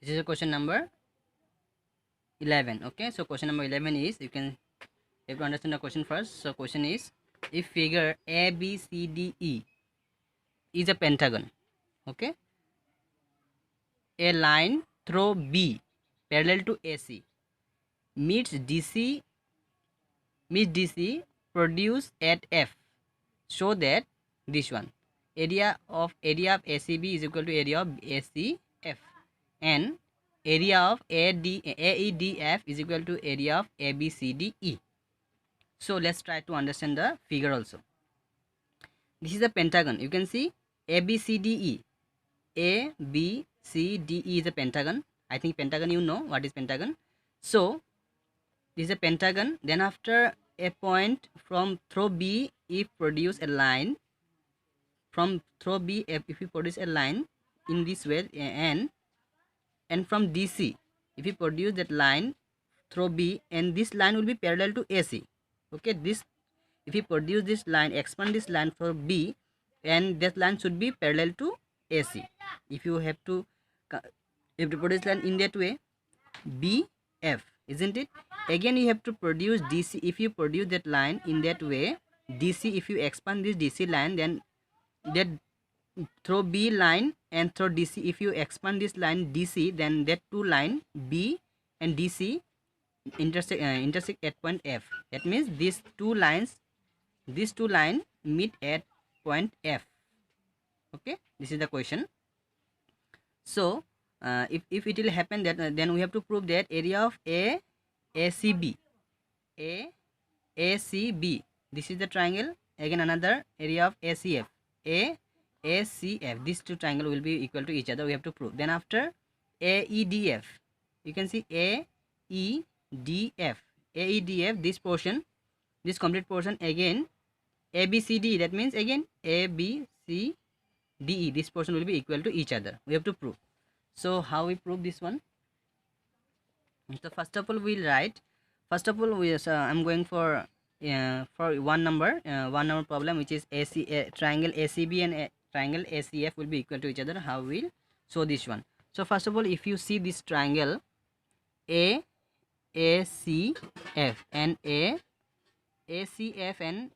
This is a question number 11. Okay, so question number 11 is, you have to understand the question first. So question is, if figure ABCDE is a pentagon, okay, a line through B parallel to AC meets DC produce at F, show that this one area of ACB is equal to area of ACF, and area of AEDF is equal to area of ABCDE. So let's try to understand the figure also. This is a pentagon. You can see ABCDE. ABCDE is a pentagon. I think pentagon, you know what is pentagon. So this is a pentagon. Then after a point from through B, if produce a line from through B, if we produce a line in this way, and from DC, if we produce that line through B, and this line will be parallel to AC. Okay, this, if we produce this line, expand this line for B, and that line should be parallel to AC. If you have to produce line in that way, BF, isn't it? Again you have to produce DC. If you produce that line in that way, DC, if you expand this DC line, then that through B line and through DC, if you expand this line DC, then that two line B and DC intersect at point F. That means these two lines meet at point F. Okay, this is the question. So if it will happen that, then we have to prove that area of ACB, this is the triangle. Again another area of ACF, ACF, these two triangle will be equal to each other, we have to prove. Then after AEDF, you can see AEDF, this portion, this complete portion, again ABCD, that means again ABCDE, this portion will be equal to each other, we have to prove. So how we prove this one? So first of all we'll write, I'm going for one number problem, which is triangle ACB and triangle ACF will be equal to each other. How we'll show this one? So first of all, if you see this triangle ACF and ACF and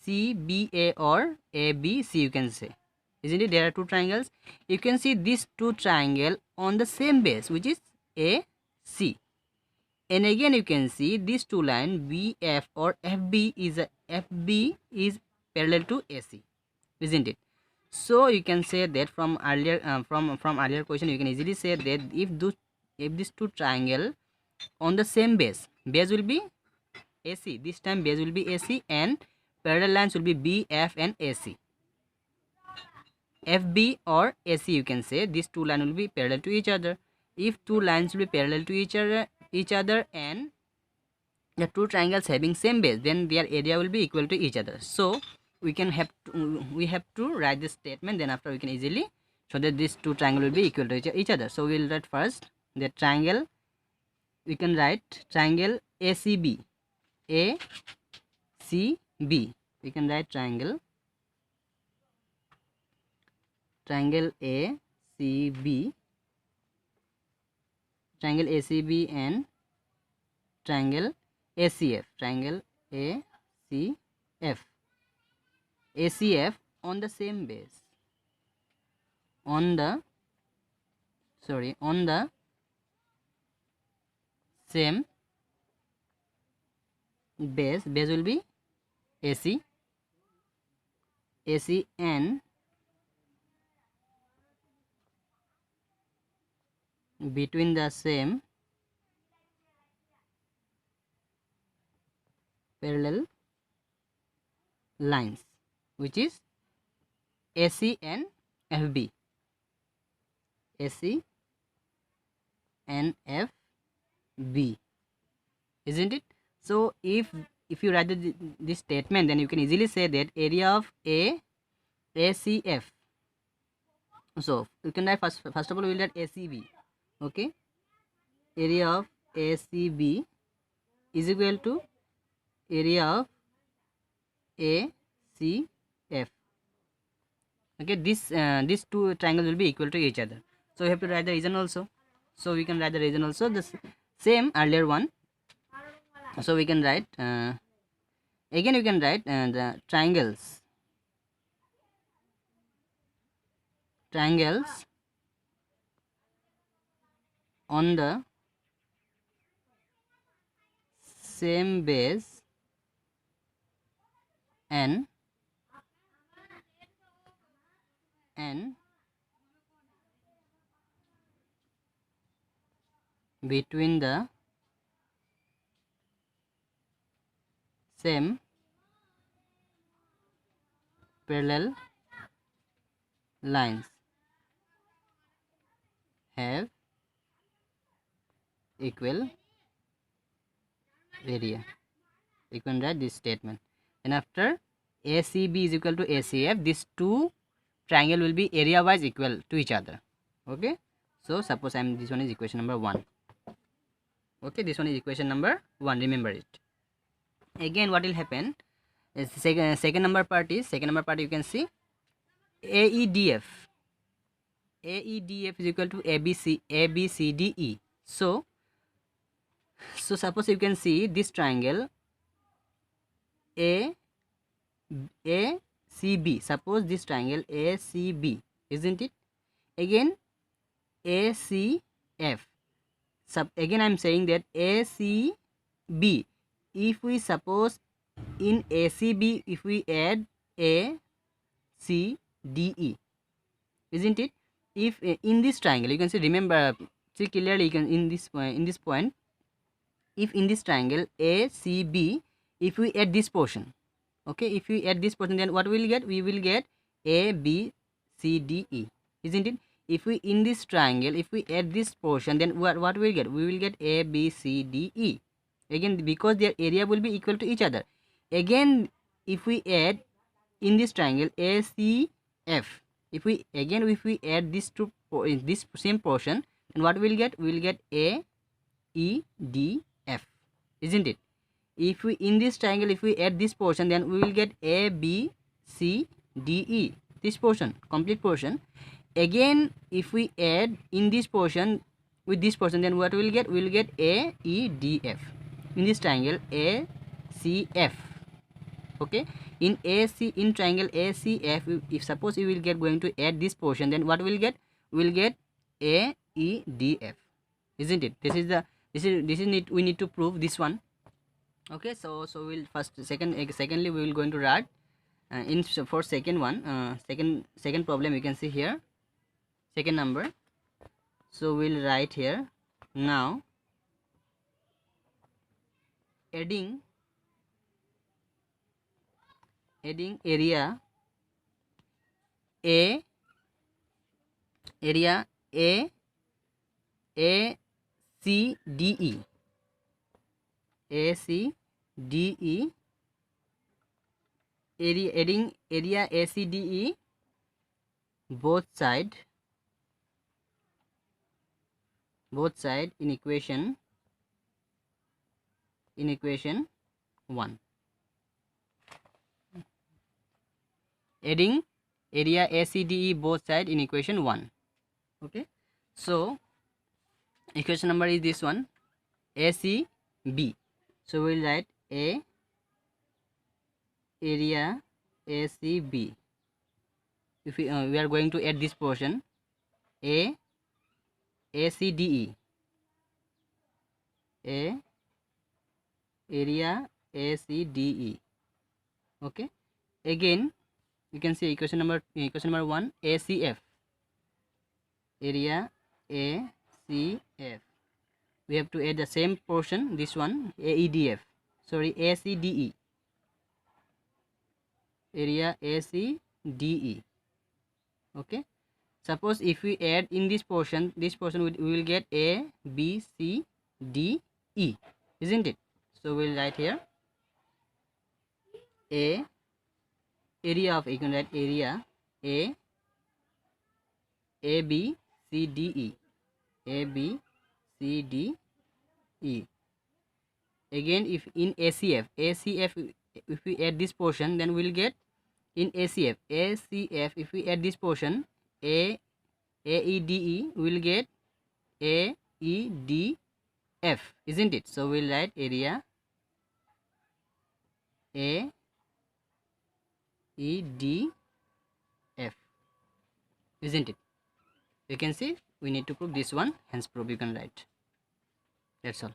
CBA or ABC, you can say, isn't it? There are two triangles. You can see these two triangle on the same base, which is AC. And again you can see these two line BF or FB is parallel to AC, isn't it? So you can say that from earlier from earlier question, you can easily say that if these two triangle on the same base will be AC, this time base will be AC, and parallel lines will be BF and AC. FB or AC, you can say these two lines will be parallel to each other. If two lines will be parallel to each other and the two triangles having same base, then their area will be equal to each other. So we have to write this statement, then after we can easily show that these two triangle will be equal to each other. So we'll write first the triangle, we can write triangle ACB, we can write triangle ACB, and triangle ACF, ACF on the same base, on the same base will be AC, and between the same parallel lines, which is AC and FB, AC and FB, isn't it? So if you write this statement, then you can easily say that area of ACF. So you can write first of all we'll write ACB. Okay, area of ACB is equal to area of ACF. Okay, these two triangles will be equal to each other. So we have to write the region also. So we can write the region also, the same earlier one. So we can write again we can write the triangles on the same base and between the same parallel lines have equal area. You can write this statement. And after ACB is equal to ACF, these two triangle will be area wise equal to each other. Okay, so suppose this one is equation number 1. Okay, this one is equation number 1, remember it. Again what will happen is second number part you can see AEDF is equal to ABCDE. So suppose you can see this triangle ACB. Suppose this triangle ACB, isn't it? Again ACF. Again I am saying that ACB. If we suppose in ACB, if we add ACDE, isn't it? If in this triangle, you can see, remember, see clearly, you can in this point, if in this triangle ACB, if we add this portion, okay, if we add this portion, then what we will get? We will get ABCDE, isn't it? If we in this triangle, if we add this portion, then what we will get? We will get ABCDE. Again, because their area will be equal to each other. Again, if we add in this triangle ACF, if we add this to this same portion, then what we will get? We will get AEDF, isn't it? If we in this triangle, if we add this portion, then we will get ABCDE, this portion, complete portion. Again, if we add in this portion with this portion, then what we will get? We will get AEDF. In this triangle ACF, okay, in triangle ACF, if suppose we will get going to add this portion, then what we will get? We will get AEDF, isn't it? This is it. We need to prove this one. Okay, so we'll secondly we will going to write for second one, second problem. You can see here second number. So we'll write here now adding area A ACDE adding area ACDE both side in equation 1. Adding area ACDE both side in equation 1. Okay, so equation number is this one, ACB. So we will write area ACB. If we are going to add this portion ACDE, area ACDE. Okay, again you can see equation number 1, ACF, area ACF. We have to add the same portion, this one, AEDF, sorry, ACDE, area ACDE. Okay, suppose if we add in this portion we will get ABCDE, isn't it? So we'll write here area of, you can write area ABCDE. Again, if in ACF, if we add this portion, then we'll get in ACF, if we add this portion AEDE, we'll get AEDF, isn't it? So we'll write area AEDF, isn't it? You can see we need to prove this one, hence proof you can write. That's all.